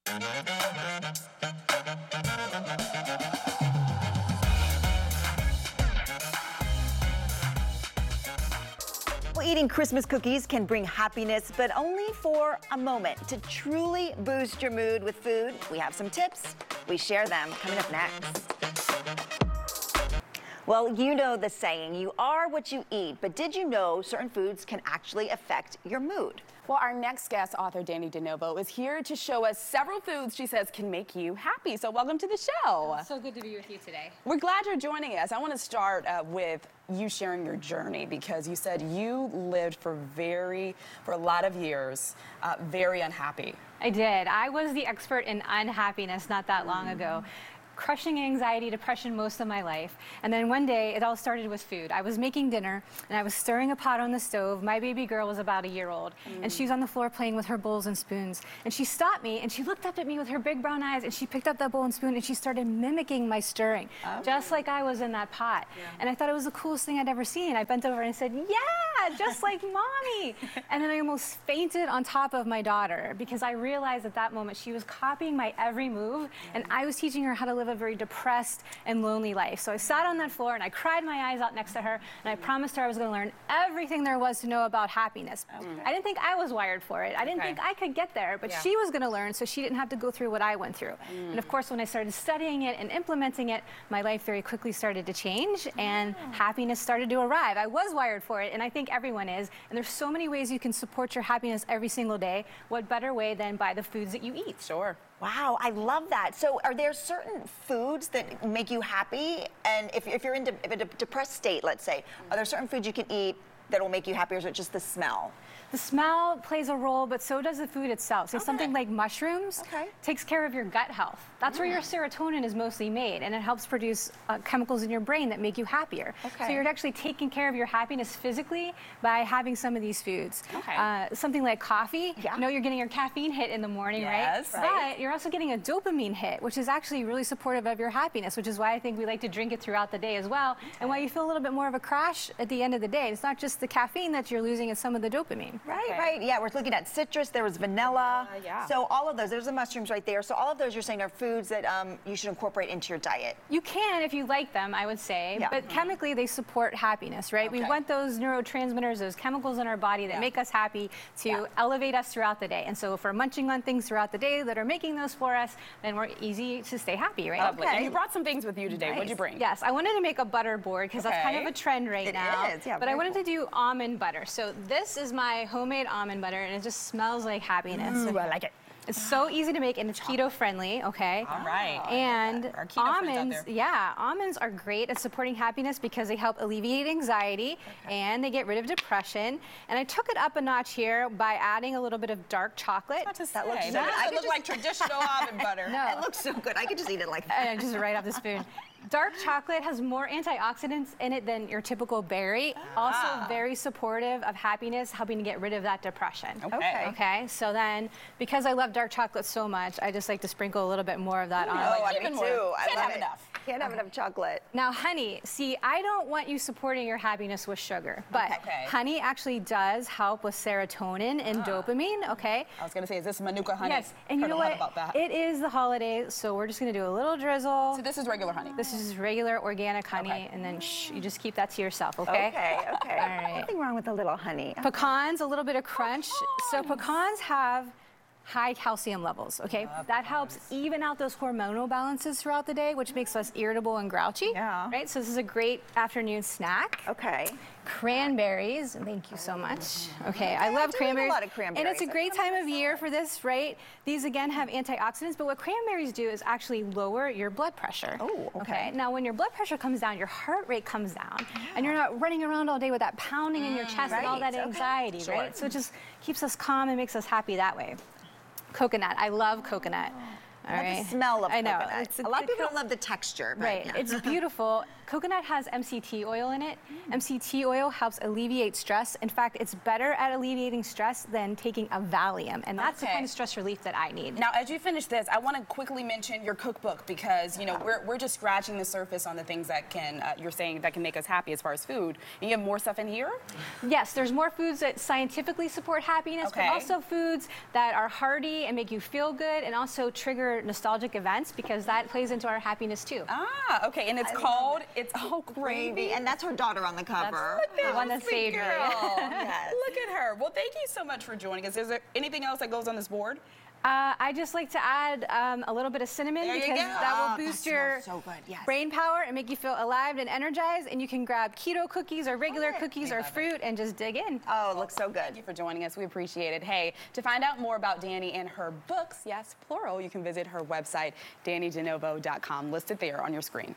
Well, eating Christmas cookies can bring happiness, but only for a moment. To truly boost your mood with food, we have some tips. We share them coming up next. Well, you know the saying, you are what you eat, but did you know certain foods can actually affect your mood? Well, our next guest, author Dannie De Novo, is here to show us several foods she says can make you happy. So welcome to the show. So good to be with you today. We're glad you're joining us. I want to start with you sharing your journey, because you said you lived for a lot of years very unhappy. I did. I was the expert in unhappiness not that long ago. Crushing anxiety, depression most of my life. And then one day, it all started with food. I was making dinner, and I was stirring a pot on the stove. My baby girl was about a year old, and she was on the floor playing with her bowls and spoons. And she stopped me, and she looked up at me with her big brown eyes, and she picked up that bowl and spoon, and she started mimicking my stirring, just like I was in that pot. Yeah. And I thought it was the coolest thing I'd ever seen. I bent over and I said, yeah, just like Mommy. And then I almost fainted on top of my daughter, because I realized at that moment she was copying my every move, and I was teaching her how to live a very depressed and lonely life. So I sat on that floor and I cried my eyes out next to her, and I promised her I was going to learn everything there was to know about happiness. I didn't think I was wired for it. I didn't think I could get there, but she was going to learn so she didn't have to go through what I went through. And of course, when I started studying it and implementing it, my life very quickly started to change, and happiness started to arrive. I was wired for it, and I think everyone is. And there's so many ways you can support your happiness every single day. What better way than by the foods that you eat? Sure. Wow, I love that. So are there certain foods that make you happy? And if you're in a depressed state, let's say, are there certain foods you can eat that will make you happy, or is it just the smell? The smell plays a role, but so does the food itself. So something like mushrooms takes care of your gut health. That's where your serotonin is mostly made, and it helps produce chemicals in your brain that make you happier. So you're actually taking care of your happiness physically by having some of these foods. Something like coffee, you know you're getting your caffeine hit in the morning, right? But you're also getting a dopamine hit, which is actually really supportive of your happiness, which is why I think we like to drink it throughout the day as well, and why you feel a little bit more of a crash at the end of the day. It's not just the caffeine that you're losing, it's some of the dopamine. Right. Yeah, we're looking at citrus, there was vanilla. So all of those, there's the mushrooms right there. So all of those you're saying are foods that you should incorporate into your diet. You can if you like them, I would say, but chemically they support happiness, right? We want those neurotransmitters, those chemicals in our body that make us happy to elevate us throughout the day. And so if we're munching on things throughout the day that are making those for us, then we're easy to stay happy, right? And you brought some things with you today. What'd you bring? Yes, I wanted to make a butter board, because that's kind of a trend right now. It is, yeah. But I wanted to do almond butter. So this is my homemade almond butter, and it just smells like happiness. Ooh, I like it. It's so easy to make, and it's keto friendly, okay? All right. And almonds are great at supporting happiness because they help alleviate anxiety and they get rid of depression. And I took it up a notch here by adding a little bit of dark chocolate. That looks so good. It looks like traditional almond butter. No. It looks so good. I could just eat it like that. And just right off the spoon. Dark chocolate has more antioxidants in it than your typical berry. Also very supportive of happiness, helping to get rid of that depression. Okay. So then, because I love dark chocolate so much, I just like to sprinkle a little bit more of that on. Me too. I can't have enough. Can't have enough chocolate. Now, honey, see, I don't want you supporting your happiness with sugar, but honey actually does help with serotonin and dopamine, okay? I was going to say, is this Manuka honey? Yes, and you know what? It is the holidays, so we're just going to do a little drizzle. So this is regular honey? This is regular organic honey, and then you just keep that to yourself, okay? Okay. All right. Nothing wrong with a little honey. Pecans, a little bit of crunch. So pecans have high calcium levels, okay? That helps even out those hormonal balances throughout the day, which makes us irritable and grouchy, right? So this is a great afternoon snack. Cranberries, thank you so much. Okay, I love cranberries. A lot of cranberries. And it's a great time of year for this, right? These again have antioxidants, but what cranberries do is actually lower your blood pressure. Okay. Now when your blood pressure comes down, your heart rate comes down, and you're not running around all day with that pounding in your chest and all that anxiety, right? So it just keeps us calm and makes us happy that way. Coconut, I love coconut. All I love right. the smell of I know. coconut. It's A lot of people don't love the texture. But Right, yeah. it's beautiful. Coconut has MCT oil in it. MCT oil helps alleviate stress. In fact, it's better at alleviating stress than taking a Valium, and that's the Okay. kind of stress relief that I need. Now, as you finish this, I want to quickly mention your cookbook because, you know, we're just scratching the surface on the things that can, you're saying that can make us happy as far as food. And you have more stuff in here? Yes, there's more foods that scientifically support happiness, Okay. but also foods that are hearty and make you feel good and also trigger nostalgic events because that plays into our happiness too. Ah, okay, and it's called, it's all gravy. And that's her daughter on the cover. The one that Sweet saved me. girl. Yes. Look at her. Well, thank you so much for joining us. Is there anything else that goes on this board? I just like to add a little bit of cinnamon There you because go. that Oh, will boost that your smells so good, yes. brain power and make you feel alive and energized. And you can grab keto cookies or regular cookies or fruit and just dig in. Oh, it looks so good. Thank you for joining us. We appreciate it. Hey, to find out more about Dannie and her books, yes, plural, you can visit her website, DannieDeNovo.com, listed there on your screen.